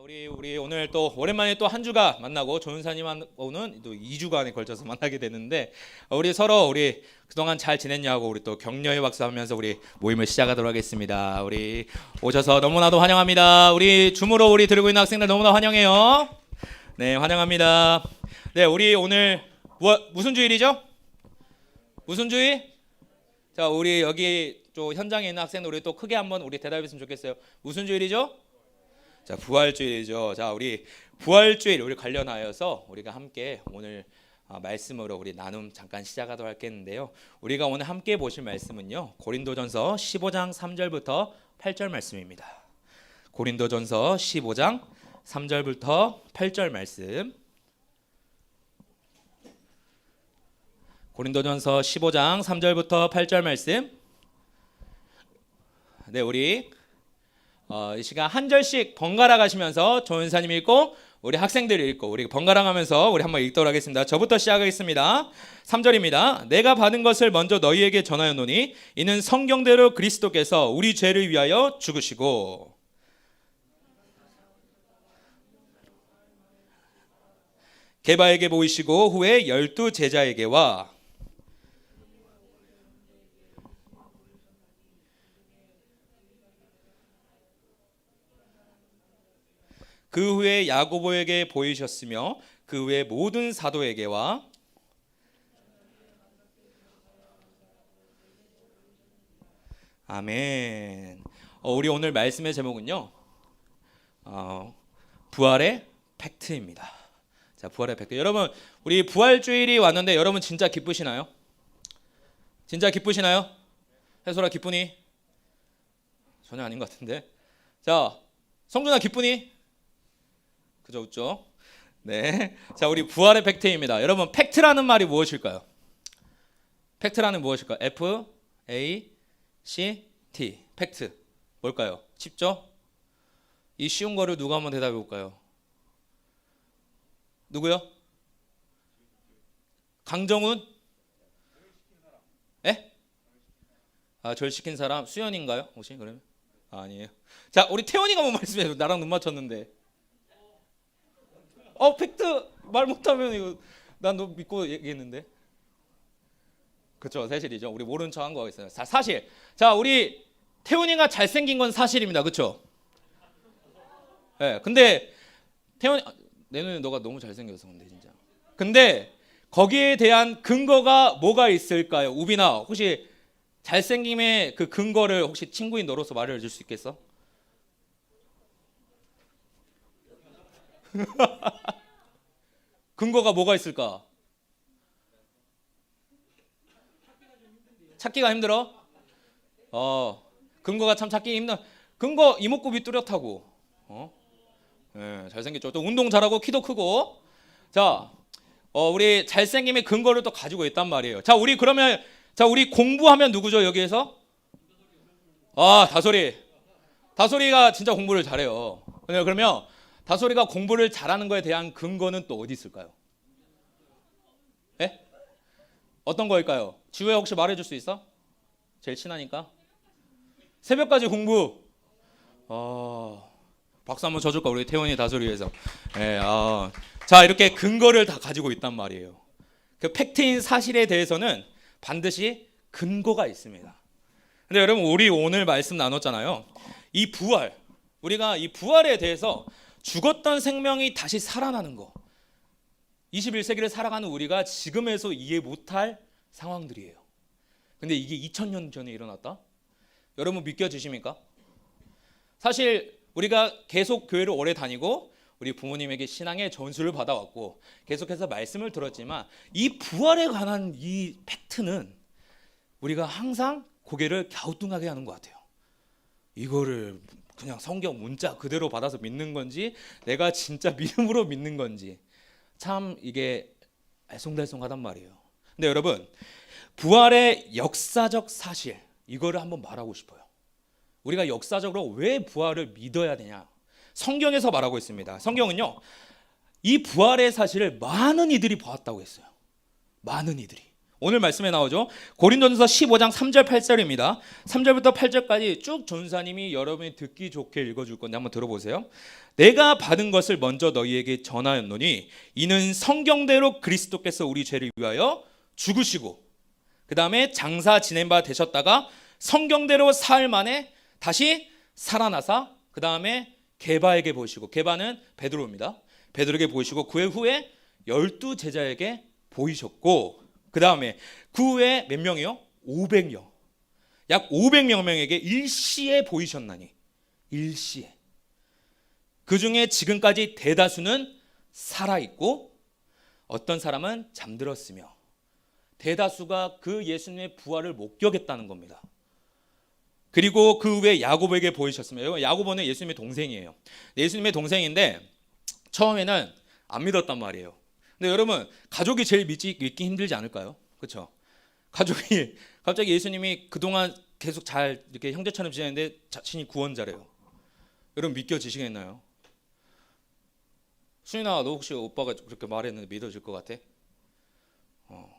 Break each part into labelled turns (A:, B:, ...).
A: 우리 오늘 또 오랜만에 또 한 주가 만나고 조은사님하고는 또 2주간에 걸쳐서 만나게 되는데 우리 그동안 잘 지냈냐고 우리 또 격려의 박수하면서 우리 모임을 시작하도록 하겠습니다. 우리 오셔서 너무나도 환영합니다. 우리 줌으로 우리 들고 있는 학생들 너무나 환영해요. 네, 환영합니다. 네, 우리 오늘 무슨 주일이죠? 무슨 주일? 자, 우리 여기 또 현장에 있는 학생들 우리 또 크게 한번 우리 대답했으면 좋겠어요. 무슨 주일이죠? 자, 부활주일이죠. 자, 우리 부활주일 우리 관련하여서 우리가 함께 오늘 말씀으로 우리 나눔 잠깐 시작하도록 하겠는데요. 우리가 오늘 함께 보실 말씀은요. 고린도전서 15장 3절부터 8절 말씀입니다. 고린도전서 15장 3절부터 8절 말씀. 고린도전서 15장 3절부터 8절 말씀. 네, 우리 이 시간 한 절씩 번갈아 가시면서 조은사님 읽고 우리 학생들이 읽고 우리 번갈아 가면서 우리 한번 읽도록 하겠습니다. 저부터 시작하겠습니다. 3절입니다. 내가 받은 것을 먼저 너희에게 전하였노니 이는 성경대로 그리스도께서 우리 죄를 위하여 죽으시고 게바에게 보이시고 후에 12 제자에게와 그 후에 야고보에게 보이셨으며 그 후에 모든 사도에게와 아멘. 우리 오늘 말씀의 제목은요. 부활의 팩트입니다. 자, 부활의 팩트. 여러분, 우리 부활주일이 왔는데 여러분 진짜 기쁘시나요? 진짜 기쁘시나요? 해솔아 기쁘니? 전혀 아닌 것 같은데. 자, 성준아 기쁘니? 그죠, 웃죠? 네. 자, 우리 부활의 팩트입니다. 여러분, 팩트라는 말이 무엇일까요? 팩트라는 무엇일까요? F, A, C, T. 팩트. 뭘까요? 쉽죠? 이 쉬운 거를 누가 한번 대답해 볼까요? 누구요? 강정훈? 에? 절 시킨 사람 수연인가요? 혹시 그러면? 아니에요. 자, 우리 태원이가 한번 말씀해. 나랑 눈 맞췄는데. 팩트 말 못하면 이거 난 너 믿고 얘기했는데. 그렇죠, 사실이죠. 우리 모른 척 한 거 있어요. 사실. 자, 우리 태훈이가 잘생긴 건 사실입니다. 그렇죠? 네, 근데 태훈이 내 눈에 너가 너무 잘생겨서 근데 진짜. 근데 거기에 대한 근거가 뭐가 있을까요? 우빈아, 혹시 잘생김의 그 근거를 혹시 친구인 너로서 말해 줄 수 있겠어? 근거가 뭐가 있을까? 찾기가 힘들어? 근거가 참 찾기 힘든. 근거 이목구비 뚜렷하고, 네, 잘생겼죠. 또 운동 잘하고 키도 크고. 자, 우리 잘생김의 근거를 또 가지고 있단 말이에요. 자, 우리 그러면 우리 공부하면 누구죠 여기에서? 다솔이가 진짜 공부를 잘해요. 그러면 다솔이가 공부를 잘하는 거에 대한 근거는 또 어디 있을까요? 예? 어떤 거일까요? 지우야 혹시 말해줄 수 있어? 제일 친하니까. 새벽까지 공부. 박수 한번 쳐줄까 우리 태원이 다솔이 위해서. 예, 자, 이렇게 근거를 다 가지고 있단 말이에요. 그 팩트인 사실에 대해서는 반드시 근거가 있습니다. 근데 여러분 우리 오늘 말씀 나눴잖아요. 이 부활, 우리가 이 부활에 대해서 죽었던 생명이 다시 살아나는 거, 21세기를 살아가는 우리가 지금에서 이해 못할 상황들이에요. 근데 이게 2000년 전에 일어났다? 여러분 믿겨지십니까? 사실 우리가 계속 교회를 오래 다니고 우리 부모님에게 신앙의 전수를 받아왔고 계속해서 말씀을 들었지만 이 부활에 관한 이 팩트는 우리가 항상 고개를 갸우뚱하게 하는 것 같아요. 이거를 그냥 성경 문자 그대로 받아서 믿는 건지 내가 진짜 믿음으로 믿는 건지 참 이게 알쏭달쏭하단 말이에요. 근데 여러분 부활의 역사적 사실 이거를 한번 말하고 싶어요. 우리가 역사적으로 왜 부활을 믿어야 되냐? 성경에서 말하고 있습니다. 성경은요 이 부활의 사실을 많은 이들이 보았다고 했어요. 많은 이들이. 오늘 말씀에 나오죠. 고린도전서 15장 3절 8절입니다. 3절부터 8절까지 쭉 전사님이 여러분이 듣기 좋게 읽어줄 건데 한번 들어보세요. 내가 받은 것을 먼저 너희에게 전하였노니 이는 성경대로 그리스도께서 우리 죄를 위하여 죽으시고 그 다음에 장사 지낸 바 되셨다가 성경대로 사흘 만에 다시 살아나사 그 다음에 게바에게 보이시고, 게바는 베드로입니다. 베드로에게 보이시고 그 후에 12 제자에게 보이셨고, 그 다음에 그 후에 몇 명이요? 500여, 약 500명에게 일시에 보이셨나니, 일시에. 그 중에 지금까지 대다수는 살아있고 어떤 사람은 잠들었으며, 대다수가 그 예수님의 부활을 목격했다는 겁니다. 그리고 그 후에 야고보에게 보이셨으며, 야고보는 예수님의 동생이에요. 예수님의 동생인데 처음에는 안 믿었단 말이에요. 근데 여러분, 가족이 제일 믿기 힘들지 않을까요? 그렇죠? 가족이 갑자기 예수님이 그동안 계속 잘 이렇게 형제처럼 지냈는데 자신이 구원자래요. 여러분 믿겨지시겠나요? 수인아, 너 혹시 오빠가 그렇게 말했는데 믿어질 것 같아?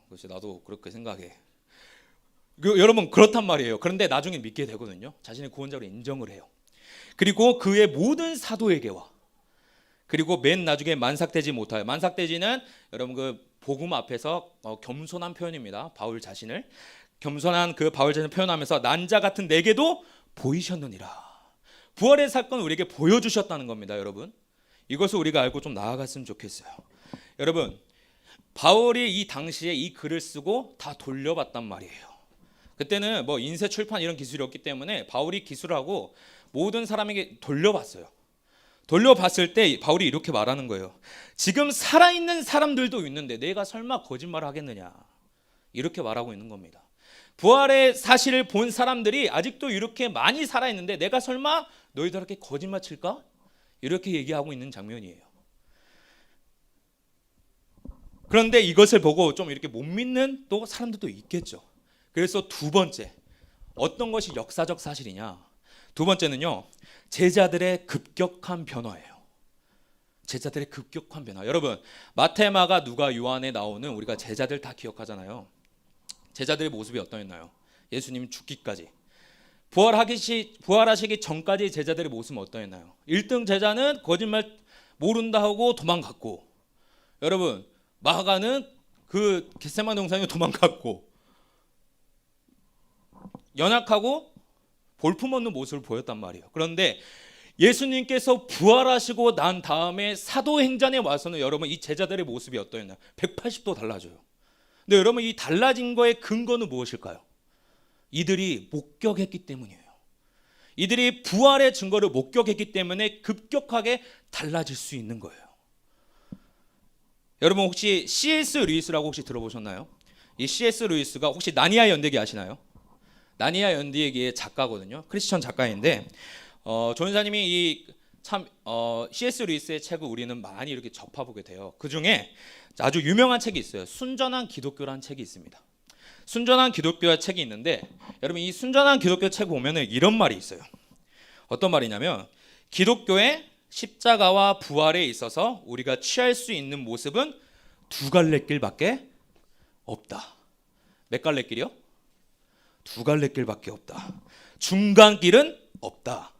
A: 그렇지, 나도 그렇게 생각해. 여러분 그렇단 말이에요. 그런데 나중에 믿게 되거든요. 자신의 구원자로 인정을 해요. 그리고 그의 모든 사도에게와, 그리고 맨 나중에 만삭되지 못하여, 만삭되지는 여러분 그 복음 앞에서 겸손한 표현입니다. 바울 자신을 겸손한 그 바울 자신을 표현하면서 난자 같은 내게도 보이셨느니라. 부활의 사건을 우리에게 보여주셨다는 겁니다. 여러분, 이것을 우리가 알고 좀 나아갔으면 좋겠어요. 여러분, 바울이 이 당시에 이 글을 쓰고 다 돌려봤단 말이에요. 그때는 뭐 인쇄 출판 이런 기술이 없기 때문에 바울이 기술을 하고 모든 사람에게 돌려봤어요. 돌려봤을 때 바울이 이렇게 말하는 거예요. 지금 살아있는 사람들도 있는데 내가 설마 거짓말을 하겠느냐, 이렇게 말하고 있는 겁니다. 부활의 사실을 본 사람들이 아직도 이렇게 많이 살아있는데 내가 설마 너희들에게 거짓말 칠까? 이렇게 얘기하고 있는 장면이에요. 그런데 이것을 보고 좀 이렇게 못 믿는 또 사람들도 있겠죠. 그래서 두 번째, 어떤 것이 역사적 사실이냐? 두 번째는요, 제자들의 급격한 변화예요. 제자들의 급격한 변화. 여러분, 마태, 마가, 누가, 요한에 나오는 우리가 제자들 다 기억하잖아요. 제자들의 모습이 어떠했나요? 예수님 죽기까지, 부활하시기 전까지 제자들의 모습은 어떠했나요? 1등 제자는 거짓말 모른다 하고 도망갔고, 여러분 마가는 그 겟세마네 동산에 도망갔고, 연약하고 볼품없는 모습을 보였단 말이에요. 그런데 예수님께서 부활하시고 난 다음에 사도행전에 와서는 여러분 이 제자들의 모습이 어떠했나요? 180도 달라져요. 근데 여러분, 이 달라진 거의 근거는 무엇일까요? 이들이 목격했기 때문이에요. 이들이 부활의 증거를 목격했기 때문에 급격하게 달라질 수 있는 거예요. 여러분 혹시 C.S. 루이스라고 혹시 들어보셨나요? 이 C.S. 루이스가 혹시 나니아 연대기 아시나요? 나니아 연대기의 작가거든요. 크리스천 작가인데 조연사님이 C.S. 루이스의 책을 우리는 많이 이렇게 접해보게 돼요. 그 중에 아주 유명한 책이 있어요. 순전한 기독교라는 책이 있습니다. 순전한 기독교의 책이 있는데, 여러분 이 순전한 기독교 책 보면은 이런 말이 있어요. 어떤 말이냐면, 기독교의 십자가와 부활에 있어서 우리가 취할 수 있는 모습은 두 갈래 길밖에 없다. 몇 갈래 길이요? 두 갈래 길밖에 없다. 중간길은 없다.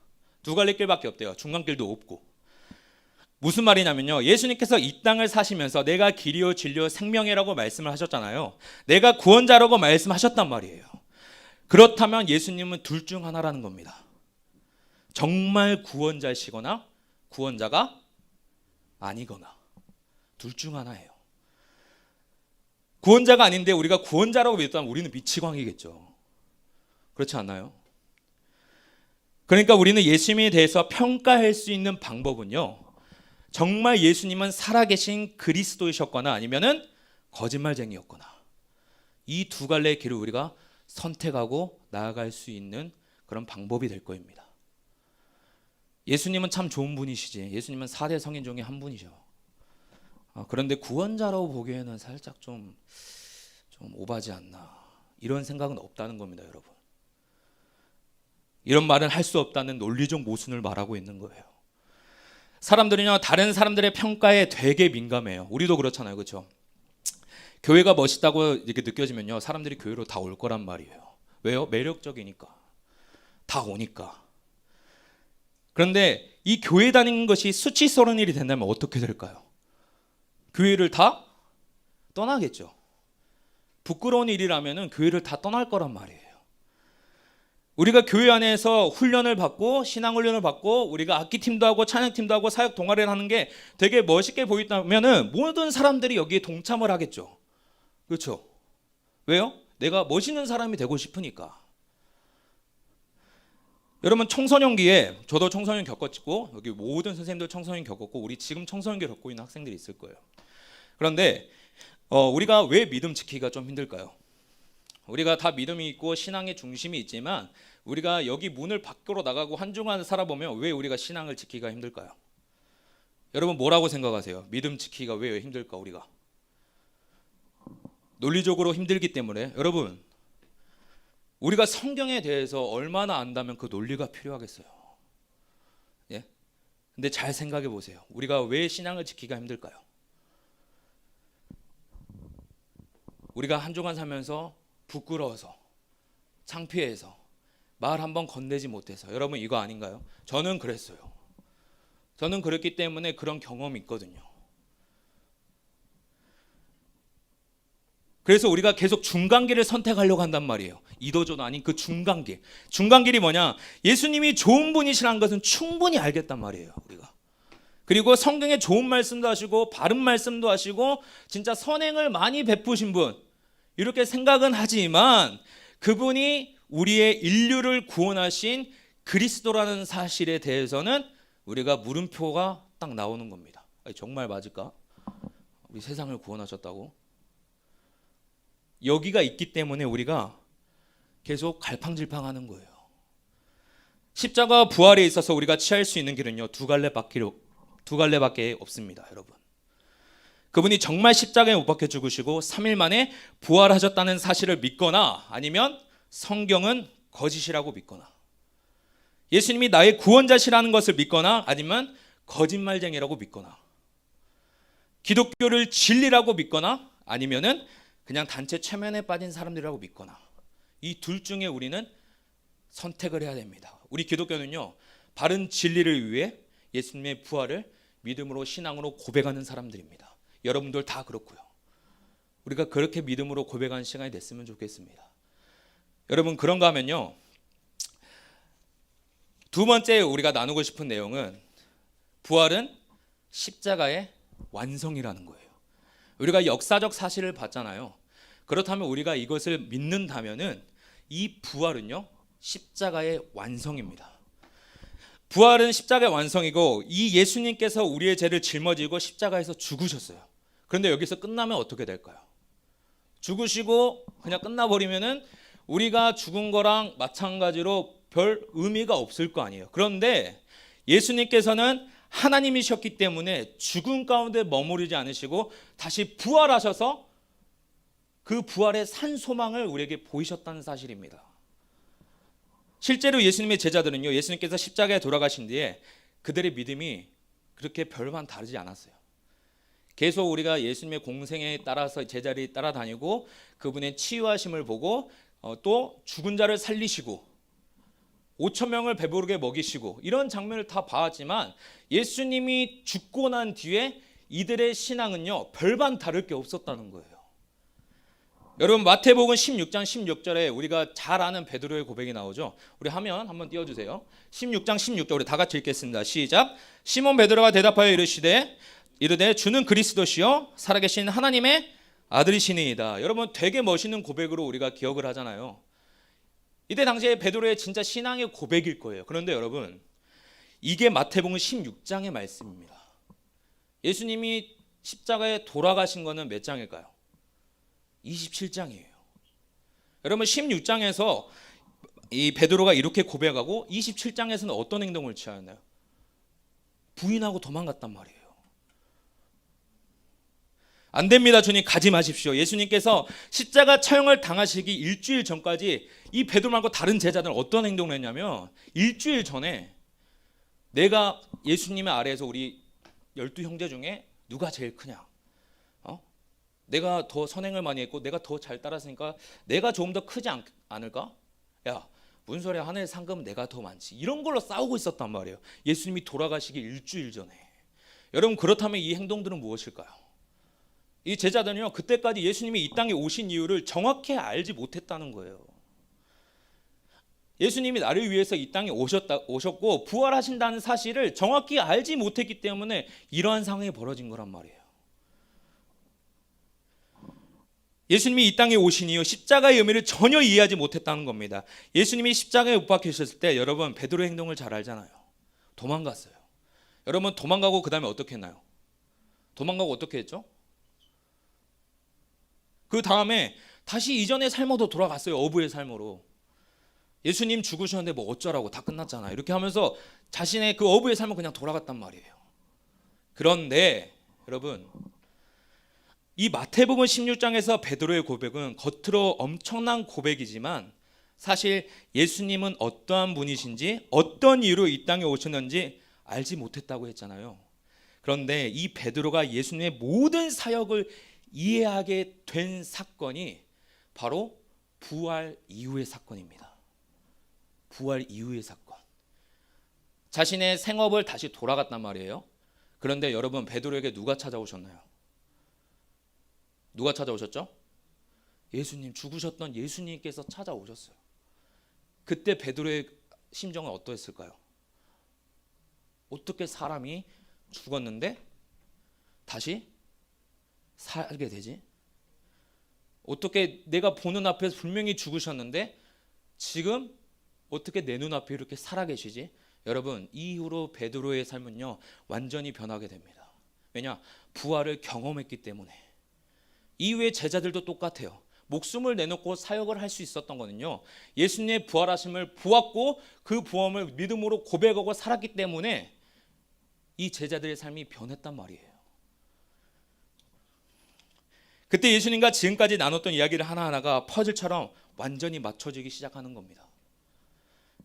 A: 두 갈래 길밖에 없대요. 중간길도 없고. 무슨 말이냐면요, 예수님께서 이 땅을 사시면서 내가 길이요 진리요 생명이라고 말씀을 하셨잖아요. 내가 구원자라고 말씀하셨단 말이에요. 그렇다면 예수님은 둘 중 하나라는 겁니다. 정말 구원자시거나 구원자가 아니거나, 둘 중 하나예요. 구원자가 아닌데 우리가 구원자라고 믿었다면 우리는 미치광이겠죠. 그렇지 않나요? 그러니까 우리는 예수님에 대해서 평가할 수 있는 방법은요, 정말 예수님은 살아계신 그리스도이셨거나 아니면은 거짓말쟁이였거나, 이 두 갈래의 길을 우리가 선택하고 나아갈 수 있는 그런 방법이 될 거입니다. 예수님은 참 좋은 분이시지, 예수님은 4대 성인 중에 한 분이죠. 그런데 구원자라고 보기에는 살짝 좀 오바지 않나, 이런 생각은 없다는 겁니다. 여러분, 이런 말은 할 수 없다는 논리적 모순을 말하고 있는 거예요. 사람들은요, 다른 사람들의 평가에 되게 민감해요. 우리도 그렇잖아요, 그렇죠? 교회가 멋있다고 이렇게 느껴지면요, 사람들이 교회로 다 올 거란 말이에요. 왜요? 매력적이니까. 다 오니까. 그런데 이 교회 다니는 것이 수치스러운 일이 된다면 어떻게 될까요? 교회를 다 떠나겠죠. 부끄러운 일이라면 교회를 다 떠날 거란 말이에요. 우리가 교회 안에서 훈련을 받고 신앙훈련을 받고 우리가 악기팀도 하고 찬양팀도 하고 사역 동아리를 하는 게 되게 멋있게 보인다면 모든 사람들이 여기에 동참을 하겠죠. 그렇죠? 왜요? 내가 멋있는 사람이 되고 싶으니까. 여러분, 청소년기에 저도 청소년 겪었고 여기 모든 선생님들 청소년 겪었고 우리 지금 청소년기 겪고 있는 학생들이 있을 거예요. 그런데 우리가 왜 믿음 지키기가 좀 힘들까요? 우리가 다 믿음이 있고 신앙의 중심이 있지만 우리가 여기 문을 밖으로 나가고 한 주간 살아보면 왜 우리가 신앙을 지키기가 힘들까요? 여러분, 뭐라고 생각하세요? 믿음 지키기가 왜 힘들까? 우리가 논리적으로 힘들기 때문에. 여러분, 우리가 성경에 대해서 얼마나 안다면 그 논리가 필요하겠어요? 예? 근데 잘 생각해 보세요. 우리가 왜 신앙을 지키기가 힘들까요? 우리가 한 주간 살면서 부끄러워서, 창피해서, 말 한번 건네지 못해서. 여러분, 이거 아닌가요? 저는 그랬어요. 저는 그랬기 때문에 그런 경험이 있거든요. 그래서 우리가 계속 중간길을 선택하려고 한단 말이에요. 이도저도 아닌 그 중간길. 중간길이 뭐냐? 예수님이 좋은 분이시라는 것은 충분히 알겠단 말이에요, 우리가. 그리고 성경에 좋은 말씀도 하시고 바른 말씀도 하시고 진짜 선행을 많이 베푸신 분, 이렇게 생각은 하지만 그분이 우리의 인류를 구원하신 그리스도라는 사실에 대해서는 우리가 물음표가 딱 나오는 겁니다. 아니, 정말 맞을까? 우리 세상을 구원하셨다고? 여기가 있기 때문에 우리가 계속 갈팡질팡하는 거예요. 십자가 부활에 있어서 우리가 취할 수 있는 길은요, 두 갈래밖에 없습니다, 여러분. 그분이 정말 십자가에 못 박혀 죽으시고 3일 만에 부활하셨다는 사실을 믿거나 아니면 성경은 거짓이라고 믿거나, 예수님이 나의 구원자시라는 것을 믿거나 아니면 거짓말쟁이라고 믿거나, 기독교를 진리라고 믿거나 아니면은 그냥 단체 최면에 빠진 사람들이라고 믿거나, 이 둘 중에 우리는 선택을 해야 됩니다. 우리 기독교는요, 바른 진리를 위해 예수님의 부활을 믿음으로 신앙으로 고백하는 사람들입니다. 여러분들 다 그렇고요. 우리가 그렇게 믿음으로 고백하는 시간이 됐으면 좋겠습니다. 여러분, 그런가 하면요, 두 번째 우리가 나누고 싶은 내용은 부활은 십자가의 완성이라는 거예요. 우리가 역사적 사실을 봤잖아요. 그렇다면 우리가 이것을 믿는다면은 이 부활은요, 십자가의 완성입니다. 부활은 십자가의 완성이고 이 예수님께서 우리의 죄를 짊어지고 십자가에서 죽으셨어요. 그런데 여기서 끝나면 어떻게 될까요? 죽으시고 그냥 끝나버리면은 우리가 죽은 거랑 마찬가지로 별 의미가 없을 거 아니에요. 그런데 예수님께서는 하나님이셨기 때문에 죽음 가운데 머무르지 않으시고 다시 부활하셔서 그 부활의 산 소망을 우리에게 보이셨다는 사실입니다. 실제로 예수님의 제자들은요, 예수님께서 십자가에 돌아가신 뒤에 그들의 믿음이 그렇게 별반 다르지 않았어요. 계속 우리가 예수님의 공생에 따라서 제자들이 따라다니고 그분의 치유하심을 보고 또 죽은 자를 살리시고 5천 명을 배부르게 먹이시고 이런 장면을 다 봐왔지만 예수님이 죽고 난 뒤에 이들의 신앙은요, 별반 다를 게 없었다는 거예요. 여러분, 마태복음 16장 16절에 우리가 잘 아는 베드로의 고백이 나오죠. 우리 화면 한번 띄워주세요. 16장 16절 우리 다 같이 읽겠습니다. 시작. 시몬 베드로가 대답하여 이르되 주는 그리스도시요 살아계신 하나님의 아들이시니이다. 여러분, 되게 멋있는 고백으로 우리가 기억을 하잖아요. 이때 당시에 베드로의 진짜 신앙의 고백일 거예요. 그런데 여러분, 이게 마태복음 16장의 말씀입니다. 예수님이 십자가에 돌아가신 거는 몇 장일까요? 27장이에요. 여러분, 16장에서 이 베드로가 이렇게 고백하고 27장에서는 어떤 행동을 취하였나요? 부인하고 도망갔단 말이에요. 안 됩니다, 주님, 가지 마십시오. 예수님께서 십자가 처형을 당하시기 일주일 전까지 이 베드로 말고 다른 제자들은 어떤 행동을 했냐면 일주일 전에 내가 예수님의 아래에서 우리 12형제 중에 누가 제일 크냐? 내가 더 선행을 많이 했고 내가 더 잘 따랐으니까 내가 조금 더 크지 않을까? 야, 무슨 소리야, 하늘의 상급은 내가 더 많지. 이런 걸로 싸우고 있었단 말이에요. 예수님이 돌아가시기 일주일 전에. 여러분, 그렇다면 이 행동들은 무엇일까요? 이 제자들은요, 그때까지 예수님이 이 땅에 오신 이유를 정확히 알지 못했다는 거예요. 예수님이 나를 위해서 이 땅에 오셨고 부활하신다는 사실을 정확히 알지 못했기 때문에 이러한 상황이 벌어진 거란 말이에요. 예수님이 이 땅에 오신 이유, 십자가의 의미를 전혀 이해하지 못했다는 겁니다. 예수님이 십자가에 못 박히셨을 때 여러분, 베드로의 행동을 잘 알잖아요. 도망갔어요. 여러분, 도망가고 그 다음에 어떻게 했나요? 도망가고 어떻게 했죠? 그 다음에 다시 이전의 삶으로 돌아갔어요. 어부의 삶으로. 예수님 죽으셨는데 뭐 어쩌라고, 다 끝났잖아요. 이렇게 하면서 자신의 그 어부의 삶을 그냥 돌아갔단 말이에요. 그런데 여러분, 이 마태복음 16장에서 베드로의 고백은 겉으로 엄청난 고백이지만 사실 예수님은 어떠한 분이신지, 어떤 이유로 이 땅에 오셨는지 알지 못했다고 했잖아요. 그런데 이 베드로가 예수님의 모든 사역을 이해하게 된 사건이 바로 부활 이후의 사건입니다. 부활 이후의 사건. 자신의 생업을 다시 돌아갔단 말이에요. 그런데 여러분, 베드로에게 누가 찾아오셨나요? 누가 찾아오셨죠? 예수님, 죽으셨던 예수님께서 찾아오셨어요. 그때 베드로의 심정은 어떠했을까요? 어떻게 사람이 죽었는데 다시 살게 되지? 어떻게 내가 보는 앞에서 분명히 죽으셨는데 지금 어떻게 내 눈앞에 이렇게 살아계시지? 여러분, 이후로 베드로의 삶은요, 완전히 변하게 됩니다. 왜냐? 부활을 경험했기 때문에. 이후에 제자들도 똑같아요. 목숨을 내놓고 사역을 할 수 있었던 거는요, 예수님의 부활하심을 보았고 그 부활을 믿음으로 고백하고 살았기 때문에 이 제자들의 삶이 변했단 말이에요. 그때 예수님과 지금까지 나눴던 이야기를 하나하나가 퍼즐처럼 완전히 맞춰지기 시작하는 겁니다.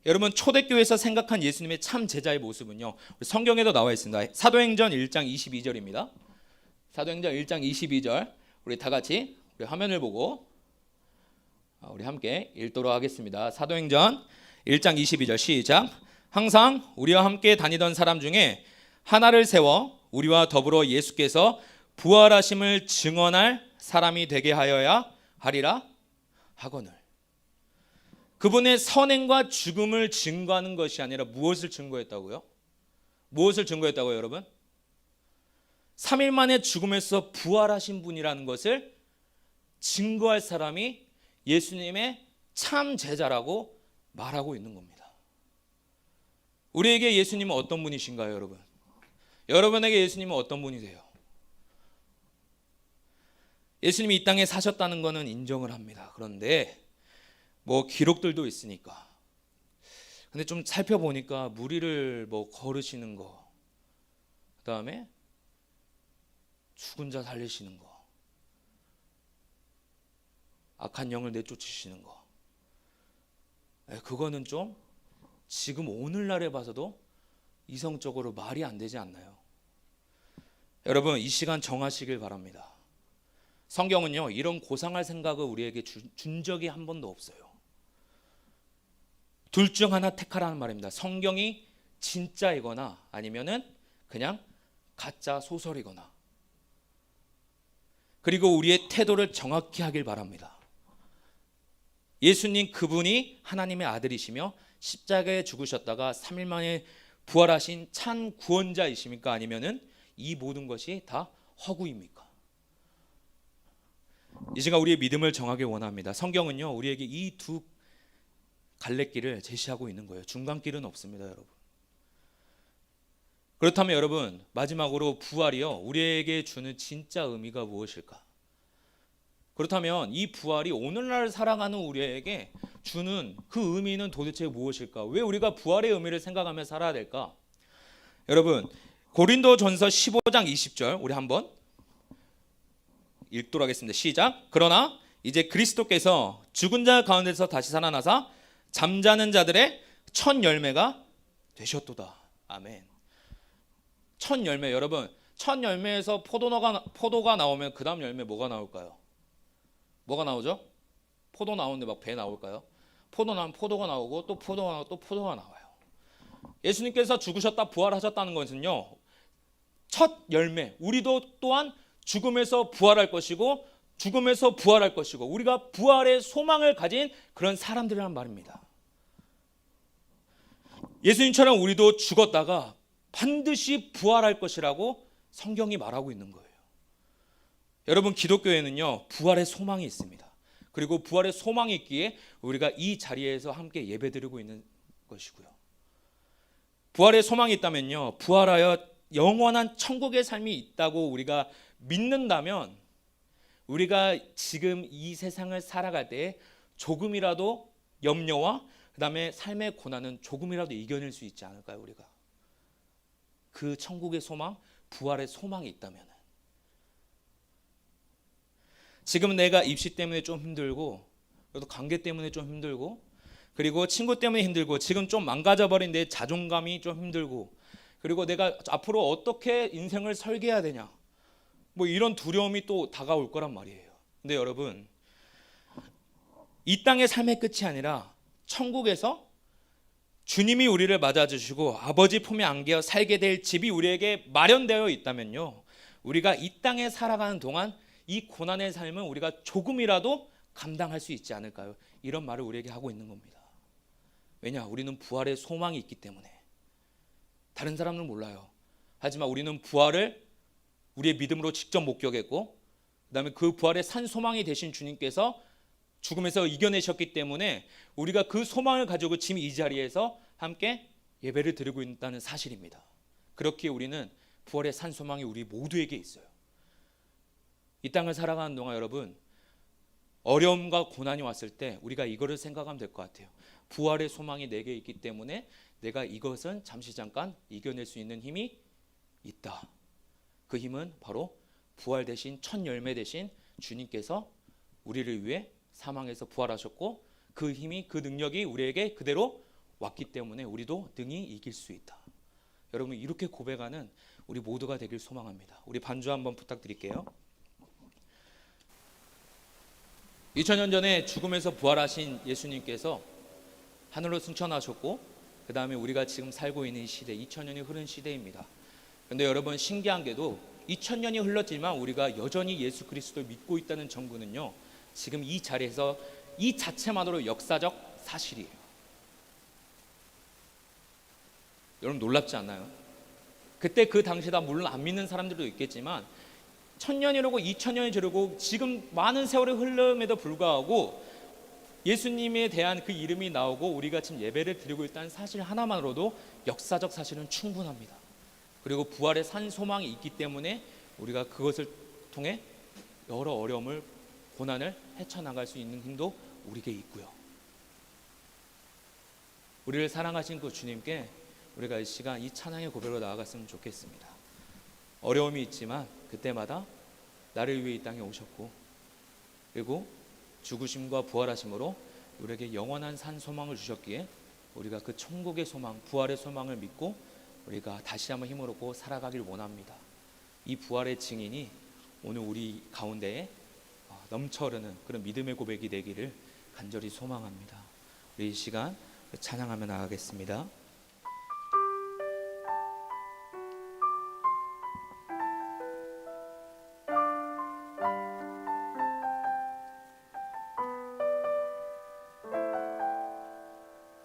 A: 여러분, 초대교회에서 생각한 예수님의 참 제자의 모습은요, 성경에도 나와 있습니다. 사도행전 1장 22절입니다. 사도행전 1장 22절, 우리 다 같이 우리 화면을 보고 우리 함께 읽도록 하겠습니다. 사도행전 1장 22절 시작. 항상 우리와 함께 다니던 사람 중에 하나를 세워 우리와 더불어 예수께서 부활하심을 증언할 사람이 되게 하여야 하리라 하거늘. 그분의 선행과 죽음을 증거하는 것이 아니라 무엇을 증거했다고요? 무엇을 증거했다고요, 여러분? 3일 만에 죽음에서 부활하신 분이라는 것을 증거할 사람이 예수님의 참 제자라고 말하고 있는 겁니다. 우리에게 예수님은 어떤 분이신가요, 여러분? 여러분에게 예수님은 어떤 분이세요? 예수님이 이 땅에 사셨다는 것은 인정을 합니다. 그런데 뭐 기록들도 있으니까. 근데 좀 살펴보니까 무리를 뭐 거르시는 거, 그다음에 죽은 자 살리시는 거, 악한 영을 내쫓으시는 거, 그거는 좀 지금 오늘날에 봐서도 이성적으로 말이 안 되지 않나요? 여러분, 이 시간 정하시길 바랍니다. 성경은요, 이런 고상할 생각을 우리에게 준 적이 한 번도 없어요. 둘 중 하나 택하라는 말입니다. 성경이 진짜이거나 아니면은 그냥 가짜 소설이거나. 그리고 우리의 태도를 정확히 하길 바랍니다. 예수님, 그분이 하나님의 아들이시며 십자가에 죽으셨다가 3일 만에 부활하신 참 구원자이십니까? 아니면은 이 모든 것이 다 허구입니까? 이 시간 우리의 믿음을 정하길 원합니다. 성경은요, 우리에게 이 두 갈래길을 제시하고 있는 거예요. 중간길은 없습니다, 여러분. 그렇다면 여러분, 마지막으로 부활이요, 우리에게 주는 진짜 의미가 무엇일까? 그렇다면 이 부활이 오늘날 살아가는 우리에게 주는 그 의미는 도대체 무엇일까? 왜 우리가 부활의 의미를 생각하며 살아야 될까? 여러분, 고린도전서 15장 20절 우리 한번 읽도록 하겠습니다. 시작. 그러나 이제 그리스도께서 죽은 자 가운데서 다시 살아나사 잠자는 자들의 첫 열매가 되셨도다. 아멘. 첫 열매, 여러분, 첫 열매에서 포도가 나오면 그 다음 열매 뭐가 나올까요? 뭐가 나오죠? 포도 나오는데 막 배 나올까요? 포도 나오면 포도가 나오고 또 포도가 나오고 또 포도가 나와요. 예수님께서 죽으셨다 부활하셨다는 것은요, 첫 열매, 우리도 또한 죽음에서 부활할 것이고 죽음에서 부활할 것이고 우리가 부활의 소망을 가진 그런 사람들이란 말입니다. 예수님처럼 우리도 죽었다가 반드시 부활할 것이라고 성경이 말하고 있는 거예요. 여러분, 기독교에는요 부활의 소망이 있습니다. 그리고 부활의 소망이 있기에 우리가 이 자리에서 함께 예배드리고 있는 것이고요. 부활의 소망이 있다면요, 부활하여 영원한 천국의 삶이 있다고 우리가 믿는다면 우리가 지금 이 세상을 살아갈 때 조금이라도 염려와 그 다음에 삶의 고난은 조금이라도 이겨낼 수 있지 않을까요? 우리가 그 천국의 소망, 부활의 소망이 있다면. 지금 내가 입시 때문에 좀 힘들고 또 관계 때문에 좀 힘들고 그리고 친구 때문에 힘들고 지금 좀 망가져버린 내 자존감이 좀 힘들고 그리고 내가 앞으로 어떻게 인생을 설계해야 되냐, 뭐 이런 두려움이 또 다가올 거란 말이에요. 근데 여러분, 이 땅의 삶의 끝이 아니라 천국에서 주님이 우리를 맞아주시고 아버지 품에 안겨 살게 될 집이 우리에게 마련되어 있다면요, 우리가 이 땅에 살아가는 동안 이 고난의 삶은 우리가 조금이라도 감당할 수 있지 않을까요? 이런 말을 우리에게 하고 있는 겁니다. 왜냐? 우리는 부활의 소망이 있기 때문에. 다른 사람은 몰라요. 하지만 우리는 부활을 우리의 믿음으로 직접 목격했고 그다음에 그 부활의 산 소망이 되신 주님께서 죽음에서 이겨내셨기 때문에 우리가 그 소망을 가지고 지금 이 자리에서 함께 예배를 드리고 있다는 사실입니다. 그렇기에 우리는 부활의 산 소망이 우리 모두에게 있어요. 이 땅을 살아가는 동안 여러분, 어려움과 고난이 왔을 때 우리가 이거를 생각하면 될 것 같아요. 부활의 소망이 내게 있기 때문에 내가 이것은 잠시 잠깐 이겨낼 수 있는 힘이 있다. 그 힘은 바로 부활 대신 첫 열매 대신 주님께서 우리를 위해 사망에서 부활하셨고 그 힘이, 그 능력이 우리에게 그대로 왔기 때문에 우리도 능히 이길 수 있다. 여러분, 이렇게 고백하는 우리 모두가 되길 소망합니다. 우리 반주 한번 부탁드릴게요. 2000년 전에 죽음에서 부활하신 예수님께서 하늘로 승천하셨고 그 다음에 우리가 지금 살고 있는 시대, 2000년이 흐른 시대입니다. 그런데 여러분, 신기한 게도 2000년이 흘렀지만 우리가 여전히 예수 그리스도를 믿고 있다는 정부는요, 지금 이 자리에서 이 자체만으로 역사적 사실이에요. 여러분, 놀랍지 않나요? 그때 그 당시다 물론 안 믿는 사람들도 있겠지만 1000년이 흐르고 2000년이 지르고 지금 많은 세월이 흐름에도 불구하고 예수님에 대한 그 이름이 나오고 우리가 지금 예배를 드리고 있다는 사실 하나만으로도 역사적 사실은 충분합니다. 그리고 부활의 산 소망이 있기 때문에 우리가 그것을 통해 여러 어려움을, 고난을 헤쳐나갈 수 있는 힘도 우리에게 있고요. 우리를 사랑하신 그 주님께 우리가 이 시간 이 찬양의 고백으로 나아갔으면 좋겠습니다. 어려움이 있지만 그때마다 나를 위해 이 땅에 오셨고 그리고 죽으심과 부활하심으로 우리에게 영원한 산 소망을 주셨기에 우리가 그 천국의 소망, 부활의 소망을 믿고 우리가 다시 한번 힘을 얻고 살아가길 원합니다. 이 부활의 증인이 오늘 우리 가운데에 넘쳐 흐르는 그런 믿음의 고백이 되기를 간절히 소망합니다. 우리 이 시간 찬양하며 나가겠습니다.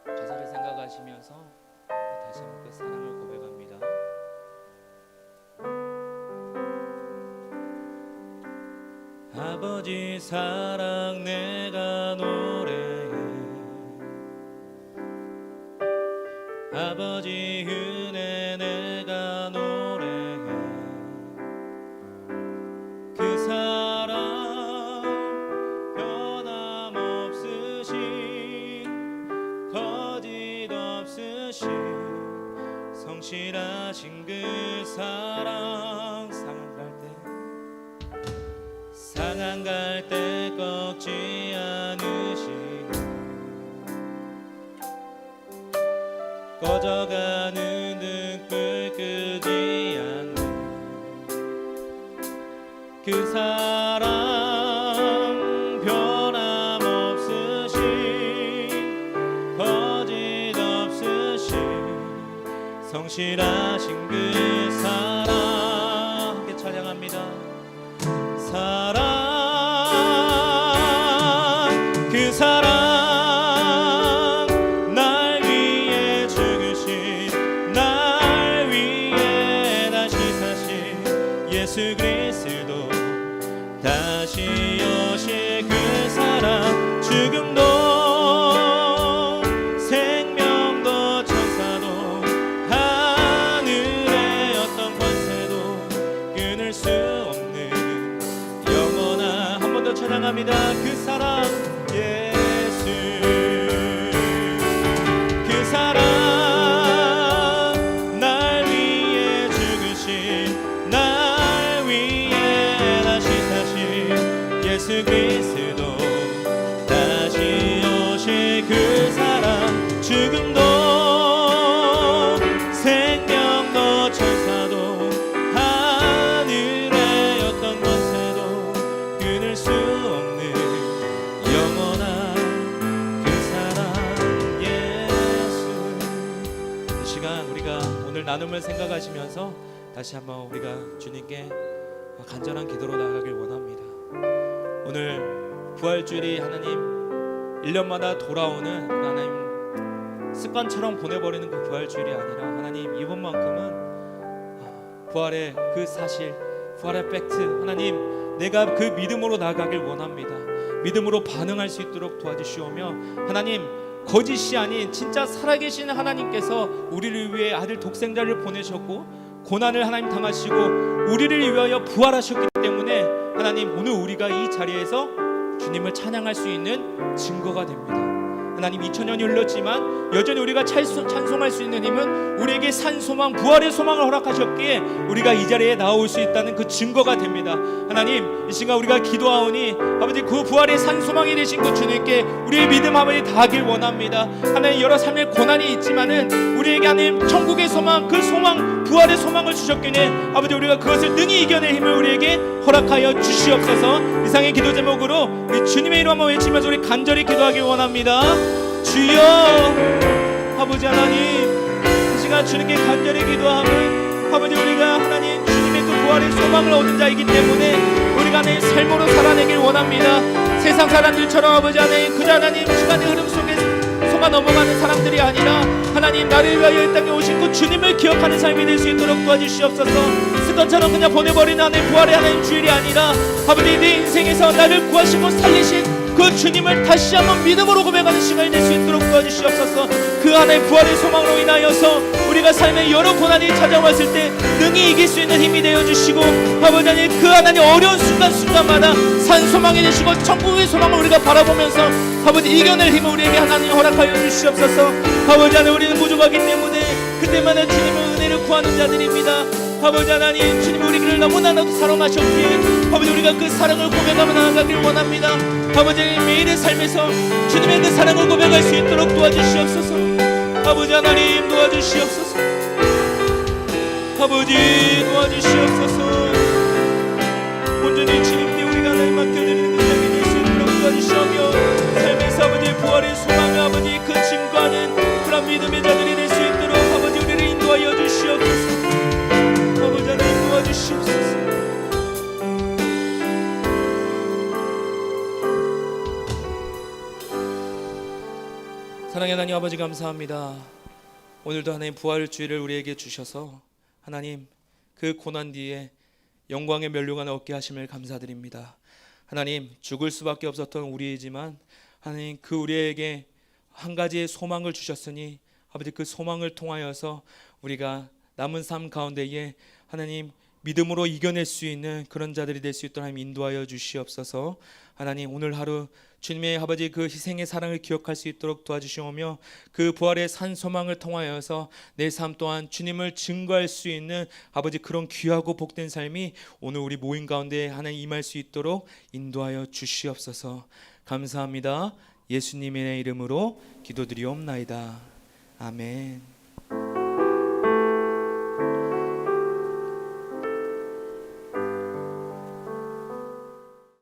A: 가사를 생각하시면서 다시 한번 그 사랑을 고백합니다. 아버지 사랑 내가 노래해, 아버지 은혜 내가 노래해, 그 사랑 변함없으신 거짓 없으신 성실하신 그 사랑, 상한 갈 때 꺾지 않으시고 꺼져가는 등불 끄지 않는 그 사랑 변함없으신 거짓 없으신 성실하신 그 사랑 함께 찬양합니다. 사랑 그 사랑 날 위해 죽으신 날 위해 다시 사신 예수 그리스도 다시 오실 그 사랑 죽음도 생명도 천사도 하늘의 어떤 권세도 끊을 수 없는 영원한 한 번 더 찬양합니다. 그 사랑 예수 그 사랑 날 위해 죽으신 날 위해 다시 사신 예수 그리스도 다시 오실 그 사랑 죽음도 생명도 천사도 하늘의 어떤 권세도 끊을 수 없는 영원한 그 사랑 예수. 이 시간 우리가 오늘 나눔을 생각하시면서 다시 한번 우리가 주님께 간절한 기도로 나아가길 원합니다. 오늘 부활주일이 하나님 1년마다 돌아오는 하나님 습관처럼 보내버리는 그 부활주일이 아니라 하나님 이번만큼은 부활의 그 사실, 부활의 팩트, 하나님 내가 그 믿음으로 나아가길 원합니다. 믿음으로 반응할 수 있도록 도와주시오며 하나님 거짓이 아닌 진짜 살아계신 하나님께서 우리를 위해 아들 독생자를 보내셨고 고난을 하나님 당하시고 우리를 위하여 부활하셨기 때문에 하나님 오늘 우리가 이 자리에서 주님을 찬양할 수 있는 증거가 됩니다. 하나님 2000년이 흘렀지만 여전히 우리가 찬송할 수 있는 힘은 우리에게 산 소망 부활의 소망을 허락하셨기에 우리가 이 자리에 나올 수 있다는 그 증거가 됩니다. 하나님 이 시간 우리가 기도하오니 아버지 그 부활의 산 소망이 되신 그 주님께 우리의 믿음 아버지 다하길 원합니다. 하나님 여러 삶의 고난이 있지만은 우리에게 하나님 천국의 소망 그 소망 부활의 소망을 주셨기에 아버지 우리가 그것을 능히 이겨낼 힘을 우리에게 허락하여 주시옵소서. 이상의 기도 제목으로 우리 주님의 이름 한번 외치면서 우리 간절히 기도하길 원합니다. 주여 아버지 하나님 이 시간 주님께 간절히 기도하면 아버지 우리가 하나님 주님의 그 부활의 소망을 얻은 자이기 때문에 우리가 내 삶으로 살아내길 원합니다. 세상 사람들처럼 아버지 하나님 그저 하나님 시간의 흐름 속에 속아 넘어가는 사람들이 아니라 하나님 나를 위하여 이 땅에 오신 그 주님을 기억하는 삶이 될 수 있도록 도와주시옵소서. 습관처럼 그냥 보내버리는 하나님 부활의 하나님 주일이 아니라 아버지 내 인생에서 나를 구하시고 살리신 그 주님을 다시 한번 믿음으로 고백하는 시간이 될 수 있도록 도와주시옵소서. 그 하나의 부활의 소망으로 인하여서 우리가 삶의 여러 고난이 찾아왔을 때 능히 이길 수 있는 힘이 되어주시고 아버지 하나님 그 하나님 어려운 순간순간마다 산 소망이 되시고 천국의 소망을 우리가 바라보면서 아버지 이겨낼 힘을 우리에게 하나님 허락하여 주시옵소서. 아버지 하나님 우리는 부족하기 때문에 그때마다 주님의 은혜를 구하는 자들입니다. 아버지 하나님 주님 우리를 너무나도 사랑하셨기에 아버지 우리가 그 사랑을 고백하며 나아가길 원합니다. 아버지 매일의 삶에서 주님의 그 사랑을 고백할 수 있도록 도와주시옵소서. 아버지 하나님 도와주시옵소서. 아버지 도와주시옵소서. 온전히 주님께 우리가 날 맡겨드리는 그 삶이 될 수 있도록 도와주시오며 삶에서 아버지 부활의 소망을 아버지 그 증거하는 그런 믿음의 자들이 될 수 있도록 아버지 우리를 인도하여 주시옵소서. 아버지 하나님 도와주시옵소서. 사랑의 하나님 아버지 감사합니다. 오늘도 하나님 부활주일을 우리에게 주셔서 하나님 그 고난 뒤에 영광의 면류관을 얻게 하심을 감사드립니다. 하나님 죽을 수밖에 없었던 우리이지만 하나님 그 우리에게 한 가지의 소망을 주셨으니 아버지 그 소망을 통하여서 우리가 남은 삶 가운데에 하나님 믿음으로 이겨낼 수 있는 그런 자들이 될 수 있도록 하나님 인도하여 주시옵소서. 하나님 오늘 하루 주님의 아버지 그 희생의 사랑을 기억할 수 있도록 도와주시오며 그 부활의 산 소망을 통하여서 내 삶 또한 주님을 증거할 수 있는 아버지 그런 귀하고 복된 삶이 오늘 우리 모임 가운데 하나님 임할 수 있도록 인도하여 주시옵소서. 감사합니다. 예수님의 이름으로 기도드리옵나이다. 아멘.